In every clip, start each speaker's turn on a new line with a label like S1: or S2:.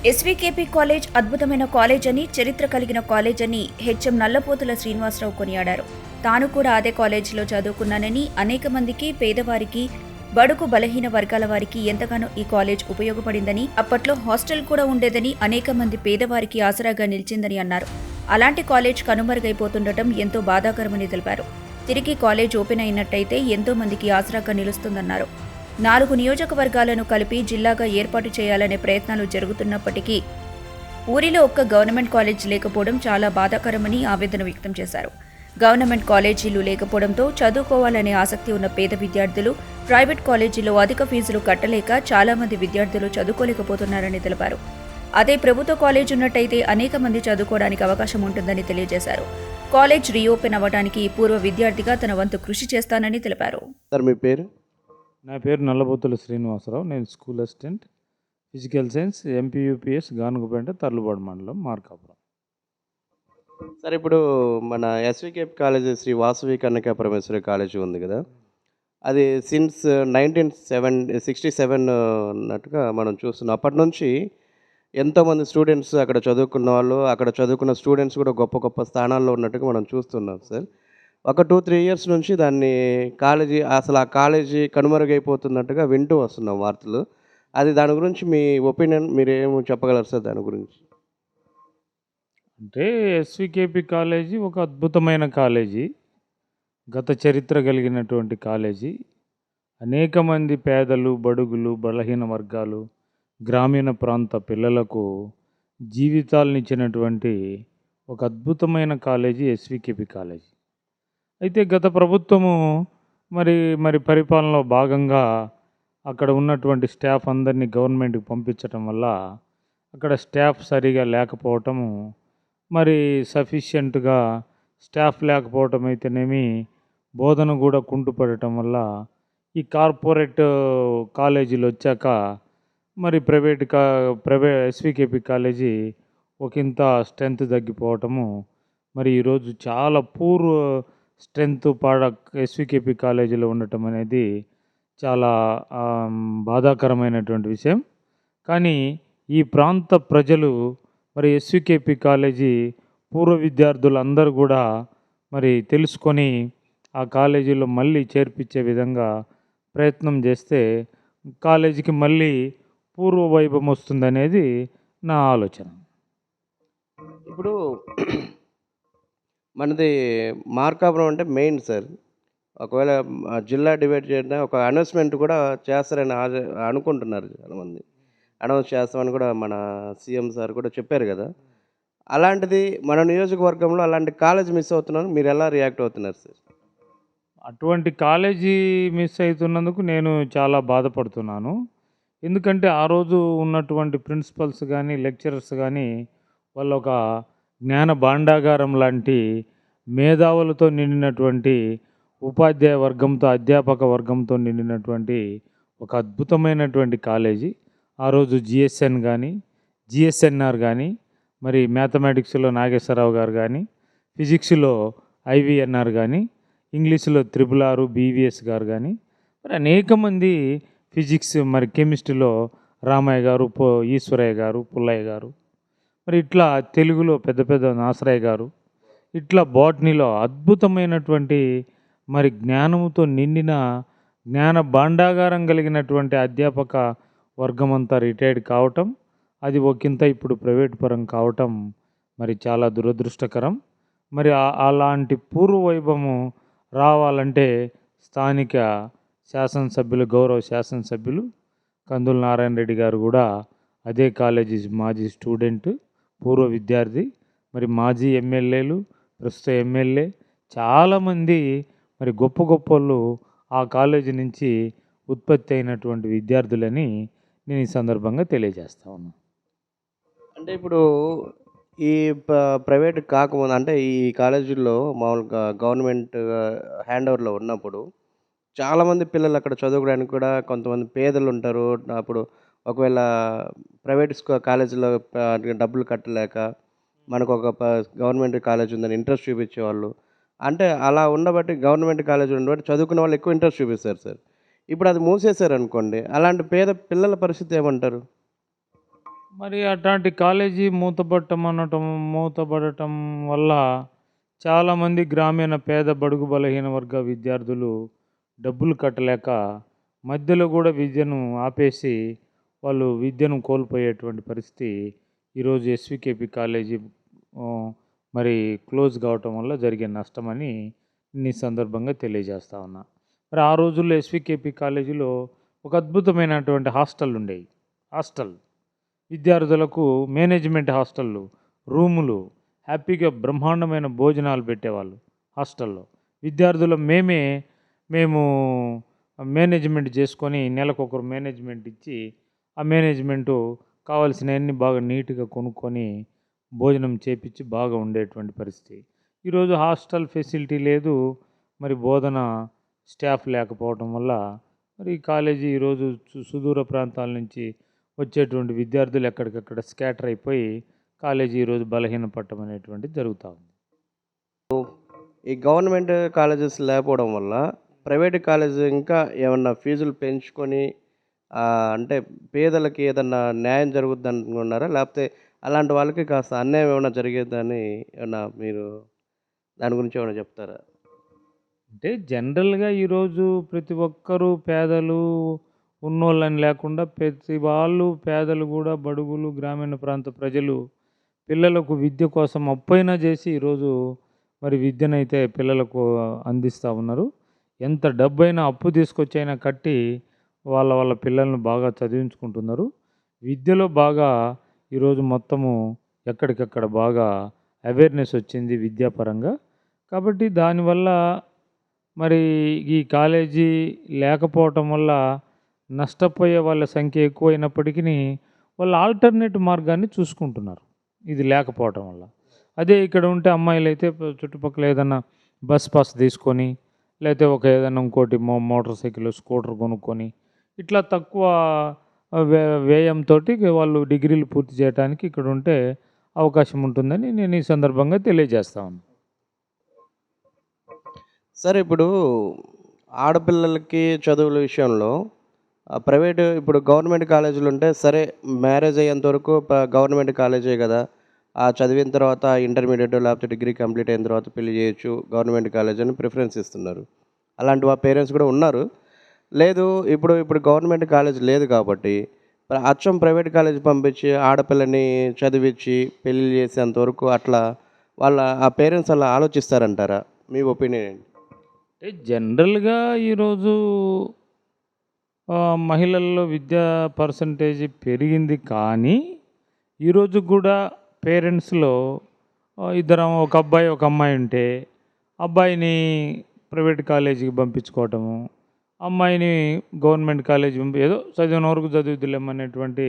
S1: ఎస్వీకేపీ college అద్భుతమైన college అని, చరిత్ర కలిగిన కాలేజ్ అని హెచ్ఎం నల్లపోతుల శ్రీనివాసరావు కొనియాడారు. తాను కూడా అదే కాలేజీలో చదువుకున్నానని, అనేక మందికి, పేదవారికి, బడుగు బలహీన వర్గాల వారికి ఎంతగానో ఈ కాలేజ్ ఉపయోగపడిందని, అప్పట్లో హాస్టల్ కూడా ఉండేదని, అనేక మంది పేదవారికి ఆసరాగా నిలిచిందని అన్నారు. అలాంటి కాలేజ్ కనుమరుగైపోతుండటం ఎంతో బాధాకరమని తెలిపారు. తిరిగి కాలేజ్ ఓపెన్ అయినట్టయితే ఎంతో మందికి ఆసరాగా నిలుస్తుందన్నారు. 4 నియోజకవర్గాలను కలిపి జిల్లాగా ఏర్పాటు చేయాలనే ప్రయత్నాలు జరుగుతున్నప్పటికీ ఊరిలో ఒక్క గవర్నమెంట్ కాలేజ్ లేకపోవడం చాలా బాధాకరమని ఆవేదన వ్యక్తం చేశారు. గవర్నమెంట్ కాలేజీలు లేకపోవడంతో చదువుకోవాలనే ఆసక్తి ఉన్న పేద విద్యార్థులు ప్రైవేట్ కాలేజీలో అధిక ఫీజులు కట్టలేక చాలా మంది విద్యార్థులు చదువుకోలేకపోతున్నారని తెలిపారు. అదే ప్రభుత్వ కాలేజ్ ఉన్నట్టయితే అనేక మంది చదువుకోవడానికి అవకాశం ఉంటుందని తెలియజేశారు. కాలేజ్ రీఓపెన్ అవ్వడానికి పూర్వ విద్యార్థిగా తన వంతు కృషి చేస్తానని తెలిపారు.
S2: మీ పేరు?
S3: నా పేరు నల్లబోతుల శ్రీనివాసరావు. నేను school assistant physical science MPUPS Ganugupeta Tarlubadu మండలం మార్కాపురం.
S2: సార్, ఇప్పుడు మన SVKP college Shri Vasavi Kanyaka Parameshwari college ఉంది కదా, అది సిన్స్ 1967 అన్నట్టుగా మనం చూస్తున్నాం. అప్పటి నుంచి ఎంతోమంది స్టూడెంట్స్ అక్కడ చదువుకున్న వాళ్ళు, అక్కడ చదువుకున్న స్టూడెంట్స్ కూడా గొప్ప గొప్ప స్థానాల్లో ఉన్నట్టుగా మనం చూస్తున్నాం సార్. ఒక 2-3 ఇయర్స్ నుంచి దాన్ని ఆ కాలేజీ కనుమరుగైపోతున్నట్టుగా వింటూ వస్తున్నాం వార్తలు. దాని గురించి మీ ఒపీనియన్ మీరేం చెప్పగలరు సార్ దాని గురించి?
S3: అంటే ఎస్వికేపీ కాలేజీ ఒక అద్భుతమైన కాలేజీ, గత చరిత్ర కలిగినటువంటి కాలేజీ. అనేక మంది పేదలు, బడుగులు, బలహీన వర్గాలు, గ్రామీణ ప్రాంత పిల్లలకు జీవితాలనిచ్చినటువంటి ఒక అద్భుతమైన కాలేజీ ఎస్వికేపీ కాలేజీ. అయితే గత ప్రభుత్వము మరి పరిపాలనలో భాగంగా అక్కడ ఉన్నటువంటి స్టాఫ్ అందరినీ గవర్నమెంట్కి పంపించటం వల్ల అక్కడ స్టాఫ్ సరిగా లేకపోవటము, మరి సఫిషియెంట్గా స్టాఫ్ లేకపోవటం అయితేనేమి, బోధన కూడా కుంటుపడటం వల్ల ఈ కార్పొరేట్ కాలేజీలు వచ్చాక మరి ప్రైవేట్ ఎస్వికేపీ కాలేజీ ఒకంత స్ట్రెంత్ తగ్గిపోవటము, మరి ఈరోజు చాలా పూర్ స్ట్రెంత్ ఎస్వికేపీ కాలేజీలో ఉండటం అనేది చాలా బాధాకరమైనటువంటి విషయం. కానీ ఈ ప్రాంత ప్రజలు మరి ఎస్వికేపీ కాలేజీ పూర్వ విద్యార్థులందరూ కూడా మరి తెలుసుకొని ఆ కాలేజీలో మళ్ళీ చేర్పించే విధంగా ప్రయత్నం చేస్తే కాలేజీకి మళ్ళీ పూర్వ వైభవం వస్తుందనేది నా ఆలోచన.
S2: ఇప్పుడు మనది మార్కాపురం అంటే మెయిన్ సార్. ఒకవేళ జిల్లా డివైడ్ చేసిన ఒక అనౌన్స్మెంట్ కూడా చేస్తారని అనుకుంటున్నారు చాలామంది. అనౌన్స్ చేస్తామని కూడా మన సీఎం సార్ కూడా చెప్పారు కదా. అలాంటిది మన నియోజకవర్గంలో అలాంటి కాలేజ్ మిస్ అవుతున్నాను, మీరు ఎలా రియాక్ట్ అవుతున్నారు సార్?
S3: అటువంటి కాలేజీ మిస్ అవుతున్నందుకు నేను చాలా బాధపడుతున్నాను. ఎందుకంటే ఆ రోజు ఉన్నటువంటి ప్రిన్సిపల్స్ కానీ, లెక్చరర్స్ కానీ, వాళ్ళు ఒక జ్ఞాన భాండాగారం లాంటి మేధావులతో నిండినటువంటి ఉపాధ్యాయ వర్గంతో, అధ్యాపక వర్గంతో నిండినటువంటి ఒక అద్భుతమైనటువంటి కాలేజీ. ఆ రోజు జిఎస్ఎన్ కానీ, జిఎస్ఎన్ఆర్ కానీ, మరి మ్యాథమెటిక్స్లో నాగేశ్వరరావు గారు కానీ, ఫిజిక్స్లో ఐవిఎన్ఆర్ కానీ, ఇంగ్లీష్లో RRR బీవీఎస్ గారు కానీ, మరి అనేక మంది ఫిజిక్స్, మరి కెమిస్ట్రీలో రామయ్య గారు, ఈశ్వరయ్య గారు, పుల్లయ్య గారు, మరి ఇట్లా తెలుగులో పెద్ద పెద్ద నాసరయ్య గారు, ఇట్లా బాటనీలో అద్భుతమైనటువంటి మరి జ్ఞానముతో నిండిన జ్ఞాన భాండాగారం కలిగినటువంటి అధ్యాపక వర్గం అంతా రిటైర్డ్ కావటం, అది ఒకంత ఇప్పుడు ప్రైవేట్ పరం కావటం మరి చాలా దురదృష్టకరం. మరి అలాంటి పూర్వ వైభవము రావాలంటే స్థానిక శాసనసభ్యులు, గౌరవ శాసనసభ్యులు కందుల నారాయణ రెడ్డి గారు కూడా అదే కాలేజీ మాజీ స్టూడెంట్, పూర్వ విద్యార్థి, మరి మాజీ ఎమ్మెల్యేలు, ప్రస్తుత ఎమ్మెల్యే చాలామంది మరి గొప్ప గొప్పలు ఆ కాలేజీ నుంచి ఉత్పత్తి అయినటువంటి విద్యార్థులని నేను ఈ సందర్భంగా తెలియజేస్తా ఉన్నాను.
S2: అంటే ఇప్పుడు ఈ ప్రైవేట్ కాకముందు, అంటే ఈ కాలేజీల్లో మామూలుగా గవర్నమెంట్ హ్యాండ్ ఓవర్లో ఉన్నప్పుడు చాలామంది పిల్లలు అక్కడ చదువుకోవడానికి కూడా కొంతమంది పేదలు ఉంటారు. అప్పుడు ఒకవేళ ప్రైవేట్ కాలేజీలో డబ్బులు కట్టలేక మనకు ఒక గవర్నమెంట్ కాలేజ్ ఉందని ఇంట్రెస్ట్ చూపించేవాళ్ళు. అంటే అలా ఉండబట్టి, గవర్నమెంట్ కాలేజ్ ఉండబట్టి చదువుకునే వాళ్ళు ఎక్కువ ఇంట్రెస్ట్ చూపిస్తారు సార్. ఇప్పుడు అది మూసేశారు అనుకోండి, అలాంటి పేద పిల్లల పరిస్థితి ఏమంటారు?
S3: మరి అట్లాంటి కాలేజీ మూతపడటం వల్ల చాలామంది గ్రామీణ పేద బడుగు బలహీన వర్గ విద్యార్థులు డబ్బులు కట్టలేక మధ్యలో కూడా విద్యను ఆపేసి వాళ్ళు విద్యను కోల్పోయేటువంటి పరిస్థితి ఈరోజు ఎస్వికేపి కాలేజీ ఆ, మరి క్లోజ్ కావటం వల్ల జరిగే నష్టమని ఈ సందర్భంగా తెలియజేస్తా ఉన్నా. మరి ఆ రోజుల్లో ఎస్వికేపి కాలేజీలో ఒక అద్భుతమైనటువంటి హాస్టల్ ఉండేవి. హాస్టల్ విద్యార్థులకు మేనేజ్మెంట్ హాస్టళ్ళు, రూములు, హ్యాపీగా బ్రహ్మాండమైన భోజనాలు పెట్టేవాళ్ళు హాస్టల్లో. విద్యార్థులు మేము మేనేజ్మెంట్ చేసుకొని నెలకొకరు మేనేజ్మెంట్ ఇచ్చి ఆ మేనేజ్మెంటు కావాల్సినవన్నీ బాగా నీట్గా కొనుక్కొని భోజనం చేపించి బాగా ఉండేటువంటి పరిస్థితి. ఈరోజు హాస్టల్ ఫెసిలిటీ లేదు, మరి బోధన స్టాఫ్ లేకపోవడం వల్ల మరి ఈ కాలేజీ ఈరోజు సుదూర ప్రాంతాల నుంచి వచ్చేటువంటి విద్యార్థులు ఎక్కడికక్కడ స్కాటర్ అయిపోయి కాలేజీ ఈరోజు బలహీనపడటం అనేటువంటిది జరుగుతూ ఉంది.
S2: ఈ గవర్నమెంట్ కాలేజెస్ లేకపోవడం వల్ల ప్రైవేట్ కాలేజ్ ఇంకా ఏమన్నా ఫీజులు పెంచుకొని అంటే పేదలకి ఏదన్నా న్యాయం జరుగుద్ది అనుకున్నారా? లేకపోతే అలాంటి వాళ్ళకి కాస్త అన్యాయం ఏమైనా జరిగేదని ఏమన్నా మీరు దాని గురించి ఏమైనా చెప్తారా?
S3: అంటే జనరల్గా ఈరోజు ప్రతి ఒక్కరూ పేదలు ఉన్నోళ్ళని లేకుండా ప్రతి వాళ్ళు పేదలు కూడా బడుగులు గ్రామీణ ప్రాంత ప్రజలు పిల్లలకు విద్య కోసం అప్పైనా చేసి ఈరోజు మరి విద్యనైతే పిల్లలకు అందిస్తూ ఉన్నారు. ఎంత డబ్బైనా అప్పు తీసుకొచ్చైనా కట్టి వాళ్ళ పిల్లల్ని బాగా చదివించుకుంటున్నారు. విద్యలో బాగా ఈరోజు మొత్తము ఎక్కడికక్కడ బాగా అవేర్నెస్ వచ్చింది విద్యాపరంగా. కాబట్టి దానివల్ల మరి ఈ కాలేజీ లేకపోవటం వల్ల నష్టపోయే వాళ్ళ సంఖ్య ఎక్కువైనప్పటికీ వాళ్ళు ఆల్టర్నేట్ మార్గాన్ని చూసుకుంటున్నారు ఇది లేకపోవటం వల్ల. అదే ఇక్కడ ఉంటే అమ్మాయిలు అయితే చుట్టుపక్కల ఏదైనా బస్ పాస్ తీసుకొని లేకపోతే ఏదైనా ఇంకోటి మోటార్ సైకిల్ స్కూటర్ కొనుక్కొని ఇట్లా తక్కువ వ్యయంతో వాళ్ళు డిగ్రీలు పూర్తి చేయడానికి ఇక్కడ ఉంటే అవకాశం ఉంటుందని నేను ఈ సందర్భంగా తెలియజేస్తా ఉన్నాను.
S2: సరే, ఇప్పుడు ఆడపిల్లలకి చదువుల విషయంలో ప్రైవేటు ఇప్పుడు గవర్నమెంట్ కాలేజీలు ఉంటే సరే, మ్యారేజ్ అయ్యేంత వరకు గవర్నమెంట్ కాలేజే కదా, చదివిన తర్వాత ఇంటర్మీడియట్ లేకపోతే డిగ్రీ కంప్లీట్ అయిన తర్వాత పెళ్లి చేయొచ్చు, గవర్నమెంట్ కాలేజ్ అని ప్రిఫరెన్స్ ఇస్తున్నారు. అలాంటి మా పేరెంట్స్ కూడా ఉన్నారు. లేదు, ఇప్పుడు గవర్నమెంట్ కాలేజ్ లేదు కాబట్టి అచ్చం ప్రైవేట్ కాలేజ్ పంపించి ఆడపిల్లని చదివించి పెళ్ళి చేసేంతవరకు అట్లా ఆ పేరెంట్స్ అలా ఆలోచిస్తారంటారా? మీ ఒపీనియన్ ఏంటి?
S3: అంటే జనరల్గా ఈరోజు మహిళల్లో విద్యా పర్సంటేజ్ పెరిగింది, కానీ ఈరోజు కూడా పేరెంట్స్లో ఇద్దరం ఒక అబ్బాయి ఒక అమ్మాయి ఉంటే అబ్బాయిని ప్రైవేట్ కాలేజీకి పంపించుకోవటము, అమ్మాయిని గవర్నమెంట్ కాలేజీ ఏదో చదివిన వరకు చదువుతులేమనేటువంటి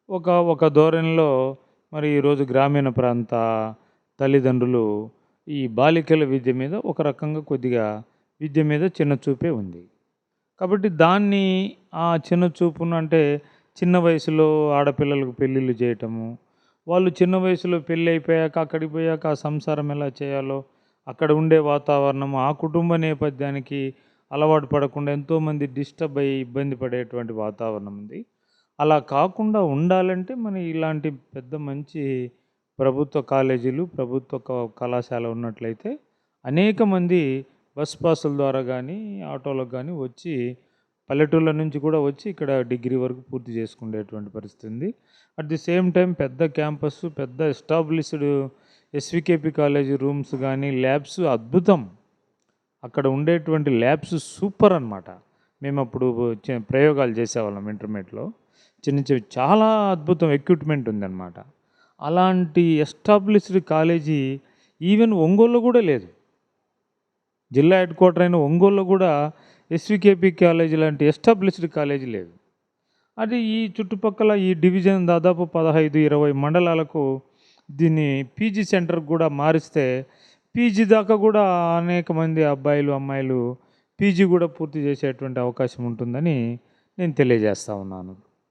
S3: ఒక ధోరణిలో మరి ఈరోజు గ్రామీణ ప్రాంత తల్లిదండ్రులు ఈ బాలికల విద్య మీద ఒక రకంగా కొద్దిగా విద్య మీద చిన్న చూపే ఉంది. కాబట్టి దాన్ని ఆ చిన్న చూపును అంటే చిన్న వయసులో ఆడపిల్లలకు పెళ్ళిళ్ళు చేయటము, వాళ్ళు చిన్న వయసులో పెళ్ళి అయిపోయాక అక్కడికి పోయాక ఆ సంసారం ఎలా చేయాలో అక్కడ ఉండే వాతావరణం ఆ కుటుంబ నేపథ్యానికి అలవాటు పడకుండా ఎంతోమంది డిస్టర్బ్ అయ్యి ఇబ్బంది పడేటువంటి వాతావరణం ఉంది. అలా కాకుండా ఉండాలంటే మన ఇలాంటి పెద్ద మంచి ప్రభుత్వ కాలేజీలు ప్రభుత్వ కళాశాల ఉన్నట్లయితే అనేక మంది బస్ పాసుల ద్వారా కానీ ఆటోలకు కానీ వచ్చి పల్లెటూళ్ళ నుంచి కూడా వచ్చి ఇక్కడ డిగ్రీ వరకు పూర్తి చేసుకునేటువంటి పరిస్థితి ఉంది. అట్ ది సేమ్ టైం పెద్ద క్యాంపస్, పెద్ద ఎస్టాబ్లిష్డ్ ఎస్వికేపి కాలేజీ రూమ్స్ కానీ ల్యాబ్స్ అద్భుతం. అక్కడ ఉండేటువంటి ల్యాబ్స్ సూపర్ అన్నమాట. మేము అప్పుడు ప్రయోగాలు చేసేవాళ్ళం ఇంటర్మీడియట్లో. చిన్న చాలా అద్భుతం ఎక్విప్మెంట్ ఉందన్నమాట. అలాంటి ఎస్టాబ్లిష్డ్ కాలేజీ ఈవెన్ ఒంగోలులో కూడా లేదు. జిల్లా హెడ్ క్వార్టర్ అయిన ఒంగోలులో కూడా ఎస్వికేపి కాలేజీ లాంటి ఎస్టాబ్లిష్డ్ కాలేజీ లేదు. అది ఈ చుట్టుపక్కల ఈ డివిజన్ దాదాపు 15-20 మండలాలకు దీన్ని పీజీ సెంటర్కి కూడా మారిస్తే పీజీ దాకా కూడా అనేక మంది అబ్బాయిలు అమ్మాయిలు పీజీ కూడా పూర్తి చేసేటువంటి అవకాశం ఉంటుందని నేను తెలియజేస్తా ఉన్నాను.